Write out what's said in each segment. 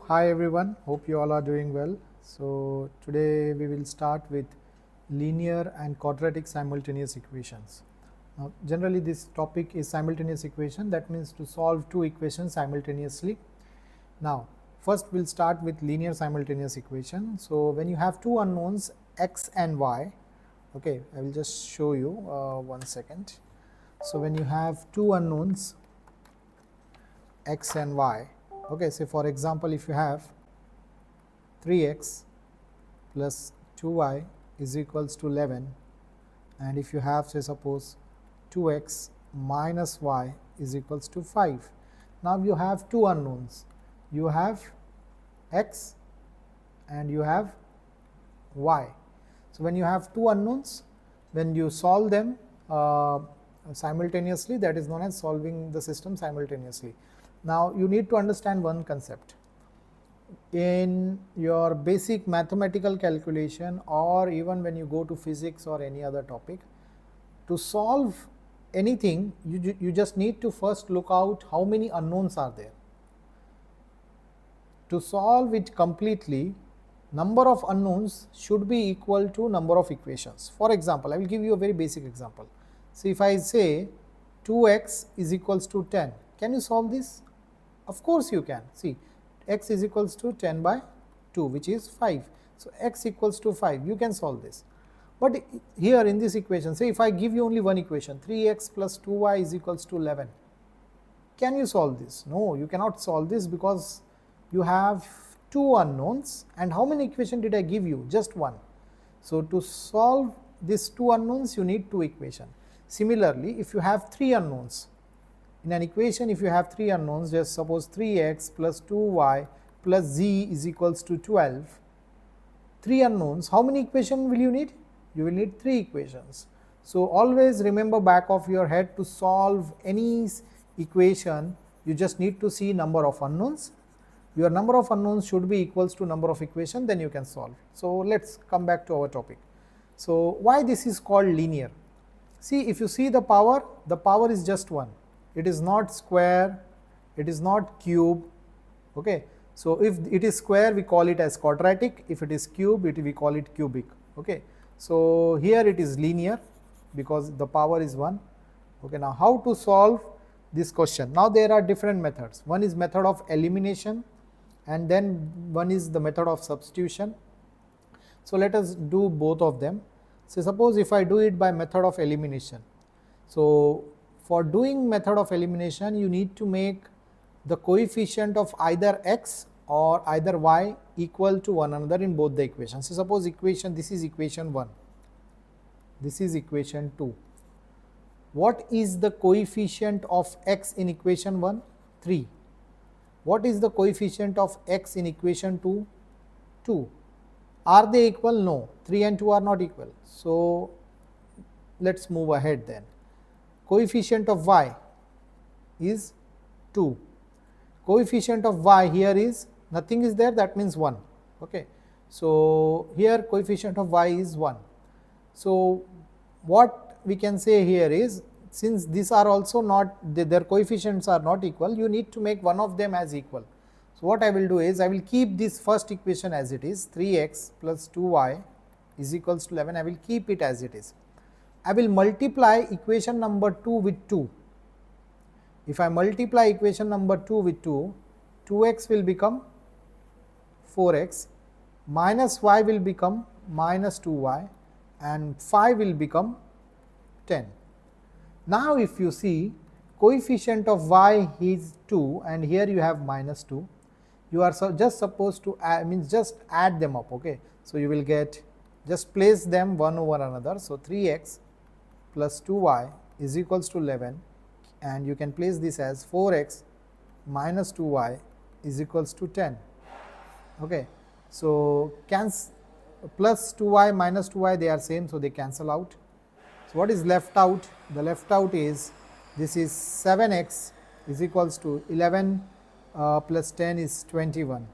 hi everyone, hope you all are doing well. So today we will start with linear and quadratic simultaneous equations. Now generally this topic is simultaneous equation, that means to solve two equations simultaneously. Now first we'll start with linear simultaneous equation. So when you have two unknowns x and y, okay, I will just show you 1 second. So when you have two unknowns x and y, okay, say for example if you have 3x plus 2y is equals to 11, and if you have, say suppose 2x minus y is equals to 5. Now you have two unknowns, you have x and you have y. So when you have two unknowns, when you solve them simultaneously, that is known as solving the system simultaneously. Now you need to understand one concept. In your basic mathematical calculation, or even when you go to physics or any other topic, to solve anything you just need to first look out how many unknowns are there. To solve it completely, number of unknowns should be equal to number of equations. For example, I will give you a very basic example. So if I say 2x is equals to 10, can you solve this? Of course you can. See, x is equals to 10 by 2, which is 5. So x equals to 5, you can solve this. But here in this equation, say if I give you only one equation, 3x plus 2y is equals to 11, can you solve this? No, you cannot solve this because you have two unknowns. And how many equations did I give you? Just one. So to solve these two unknowns, you need two equations. Similarly, if you have three unknowns, in an equation if you have three unknowns, just suppose 3x plus 2y plus z is equals to 12, three unknowns, how many equations will you need? You will need three equations. So always remember back of your head, to solve any equation you just need to see number of unknowns. Your number of unknowns should be equals to number of equations, then you can solve. So let's come back to our topic. So why this is called linear? See, if you see the power is just one. It is not square, it is not cube, okay. So if it is square, we call it as quadratic. If it is cube, we call it cubic, okay. So here it is linear because the power is 1, okay. Now how to solve this question? Now there are different methods. One is method of elimination, and then one is the method of substitution. So let us do both of them. So suppose if I do it by method of elimination. So for doing method of elimination, you need to make the coefficient of either x or either y equal to one another in both the equations. So suppose equation, this is equation 1, this is equation 2. What is the coefficient of x in equation 1? 3. What is the coefficient of x in equation 2? 2. Are they equal? No, 3 and 2 are not equal. So let's move ahead then. Coefficient of y is 2. Coefficient of y here is nothing is there, that means 1, okay. So here coefficient of y is 1. So what we can say here is, since these are also not, their coefficients are not equal, you need to make one of them as equal. So what I will do is, I will keep this first equation as it is, 3x plus 2y is equals to 11, I will keep it as it is. I will multiply equation number 2 with 2. If I multiply equation number 2 with 2, 2x will become 4x, minus y will become minus 2y, and 5 will become 10. Now if you see, coefficient of y is 2 and here you have minus 2. You are just supposed to add, means just add them up, okay. So you will get, just place them one over another. So 3x plus 2y is equals to 11, and you can place this as 4x minus 2y is equals to 10, okay. So plus 2y minus 2y, they are same, so they cancel out. So what is left out? The left out is, this is 7x is equals to 11 plus 10 is 21.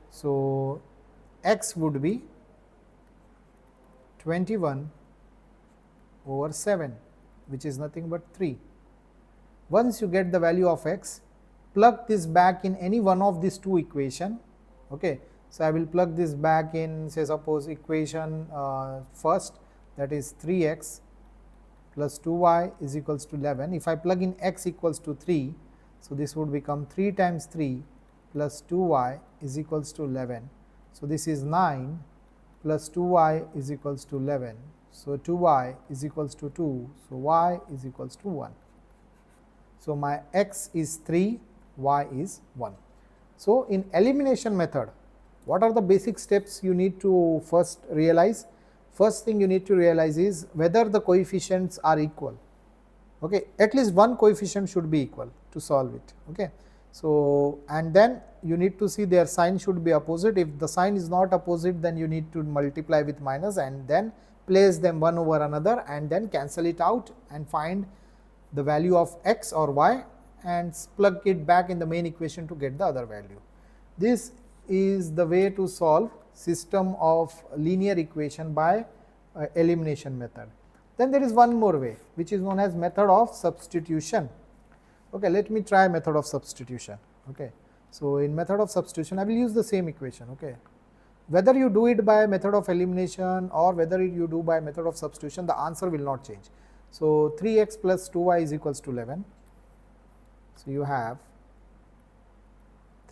So x would be 21 over 7, which is nothing but 3. Once you get the value of x, plug this back in any one of these two equation. Okay, so I will plug this back in, say suppose equation first, that is 3x plus 2y is equals to 11. If I plug in x equals to 3, so this would become 3 times 3 plus 2y is equals to 11. So this is 9 plus 2y is equals to 11. So 2y is equals to 2. So y is equals to 1. So my x is 3, y is 1. So in elimination method, what are the basic steps you need to first realize? First thing you need to realize is whether the coefficients are equal. Okay, at least one coefficient should be equal to solve it. Okay, so and then you need to see their sign should be opposite. If the sign is not opposite, then you need to multiply with minus and then place them one over another and then cancel it out and find the value of x or y and plug it back in the main equation to get the other value. This is the way to solve system of linear equation by elimination method. Then there is one more way, which is known as method of substitution. Okay, let me try method of substitution. Okay, so in method of substitution I will use the same equation. Okay, whether you do it by method of elimination or whether you do by method of substitution, the answer will not change. So 3x plus 2y is equals to 11. So you have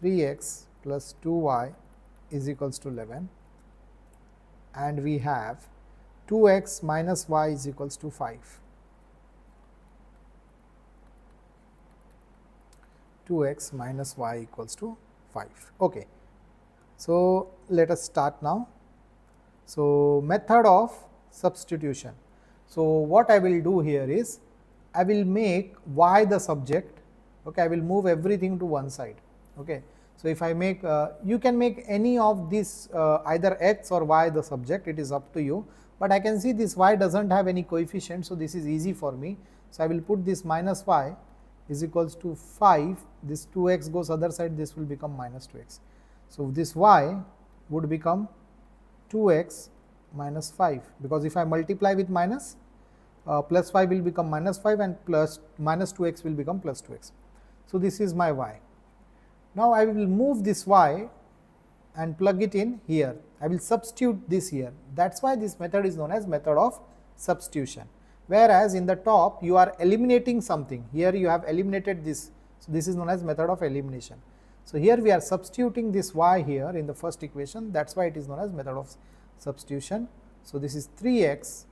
3x plus 2y is equals to 11, and we have 2x minus y is equals to 5. 2x minus y equals to 5. Okay, so let us start now. So method of substitution. So what I will do here is I will make y the subject. Okay, I will move everything to one side. Okay, so if I make you can make any of this either x or y the subject, it is up to you, but I can see this y doesn't have any coefficient, so this is easy for me. So I will put this minus y is equals to 5, this 2x goes other side, this will become minus 2x. So this y would become 2x minus 5, because if I multiply with minus, plus 5 will become minus 5 and plus minus 2x will become plus 2x. So this is my y. Now I will move this y and plug it in here. I will substitute this here. That's why this method is known as method of substitution. Whereas in the top you are eliminating something. Here you have eliminated this. So this is known as method of elimination. So here we are substituting this y here in the first equation. That's why it is known as method of substitution. So this is 3x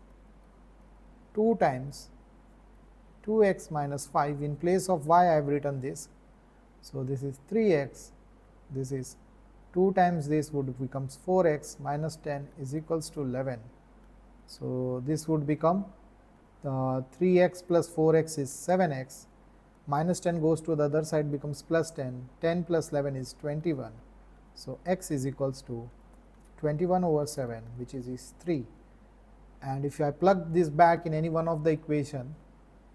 2 times 2x minus 5. In place of y I have written this. So this is 3x, this is 2 times this would becomes 4x minus 10 is equals to 11. So this would become 3x plus 4x is 7x, minus 10 goes to the other side becomes plus 10, 10 plus 11 is 21. So x is equals to 21 over 7, which is 3. And if I plug this back in any one of the equation,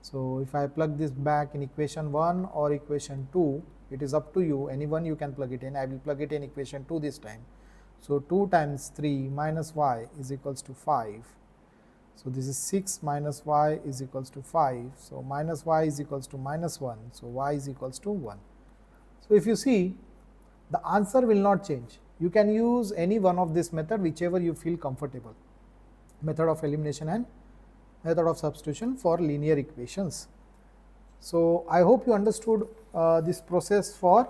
so if I plug this back in equation 1 or equation 2, it is up to you, any one you can plug it in. I will plug it in equation 2 this time. So 2 times 3 minus y is equals to 5. So this is 6 minus y is equals to 5. So minus y is equals to minus 1. So y is equals to 1. So if you see, the answer will not change. You can use any one of this method, whichever you feel comfortable. Method of elimination and method of substitution for linear equations. So I hope you understood this process for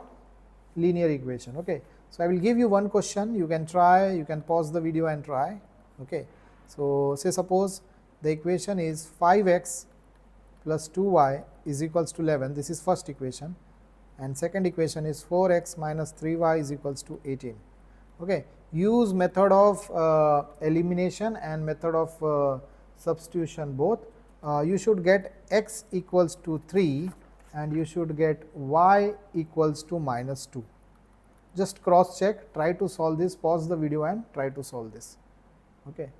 linear equation. Okay, so I will give you one question, you can try, you can pause the video and try. Okay, so say suppose the equation is 5x plus 2y is equals to 11. This is first equation, and second equation is 4x minus 3y is equals to 18. Okay, use method of elimination and method of substitution both. You should get x equals to 3 and you should get y equals to minus 2. Just cross check, try to solve this, pause the video and try to solve this. Okay.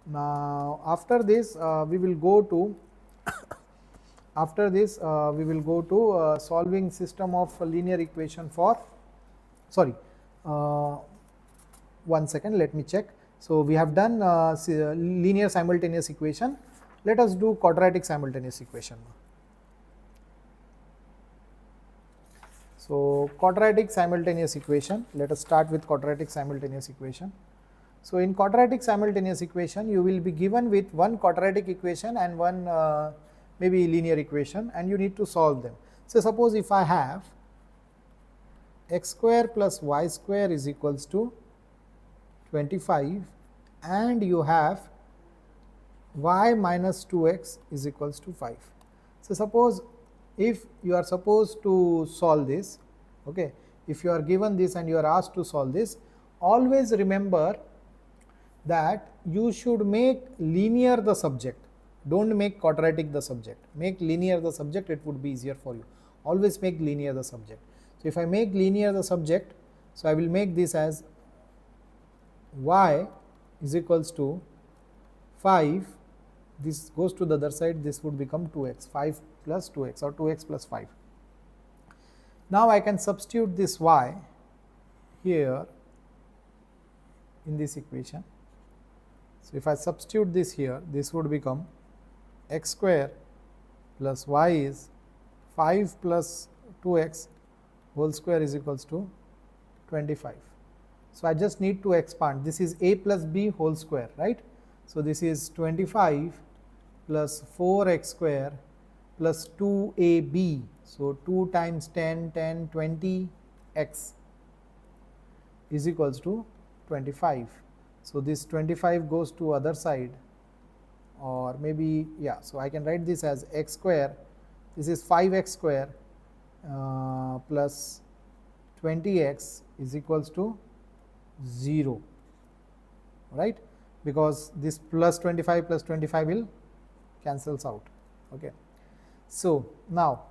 Now after this we will go to solving system of linear equation for, sorry, one second, let me check. So we have done linear simultaneous equation. Let us do quadratic simultaneous equation. So quadratic simultaneous equation, let us start with quadratic simultaneous equation. So in quadratic simultaneous equation, you will be given with one quadratic equation and one maybe linear equation, and you need to solve them. So suppose if I have x square plus y square is equals to 25 and you have y minus 2x is equals to 5. So suppose if you are supposed to solve this, okay, if you are given this and you are asked to solve this, always remember that you should make linear the subject. Don't make quadratic the subject. Make linear the subject, it would be easier for you. Always make linear the subject. So if I make linear the subject, so I will make this as y is equals to 5, this goes to the other side, this would become 2x, 5 plus 2x or 2x plus 5. Now I can substitute this y here in this equation. So if I substitute this here, this would become x square plus y is 5 plus 2x whole square is equals to 25. So I just need to expand. This is a plus b whole square, right? So this is 25 plus 4x square plus 2ab. So 2 times 10, 10, 20 x is equals to 25. So this 25 goes to other side, or maybe, yeah, so I can write this as x square. This is 5x square plus 20x is equals to 0, right? Because this plus 25 will cancels out. Okay. So now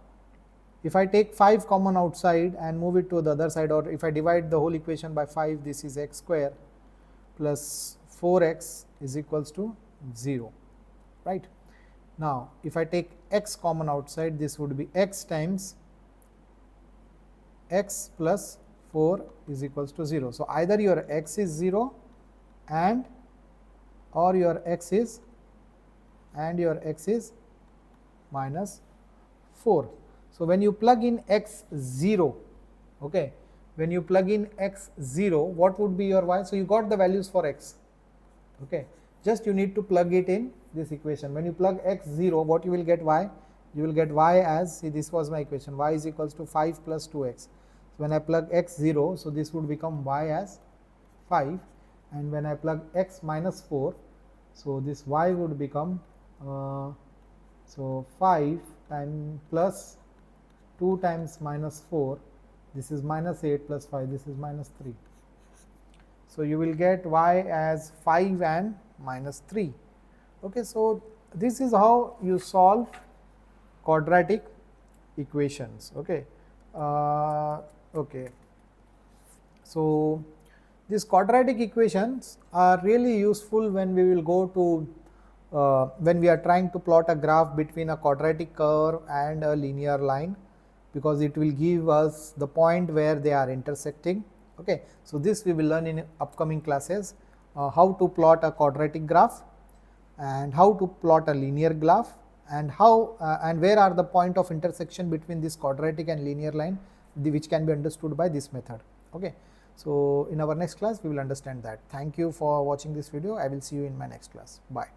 if I take 5 common outside and move it to the other side, or if I divide the whole equation by 5, this is x square plus 4x is equals to 0, right? Now if I take x common outside, this would be x times x plus 4 is equals to 0. So either your x is 0 and or your x is minus 4. So when you plug in x 0, okay, when you plug in x 0, what would be your y? So you got the values for x, okay, just you need to plug it in this equation. When you plug x 0, what you will get y? You will get y as, see, this was my equation, y is equals to 5 plus 2x. So when I plug x 0, so this would become y as 5, and when I plug x minus 4, so this y would become so 5 times plus 2 times minus 4, this is minus 8 plus 5, this is minus 3. So you will get y as 5 and minus 3. Okay, so this is how you solve quadratic equations. Okay, okay. So these quadratic equations are really useful when we will go to when we are trying to plot a graph between a quadratic curve and a linear line, because it will give us the point where they are intersecting. Okay, so this we will learn in upcoming classes, how to plot a quadratic graph and how to plot a linear graph, and how and where are the point of intersection between this quadratic and linear line, which can be understood by this method. Okay, so in our next class we will understand that. Thank you for watching this video. I will see you in my next class. Bye.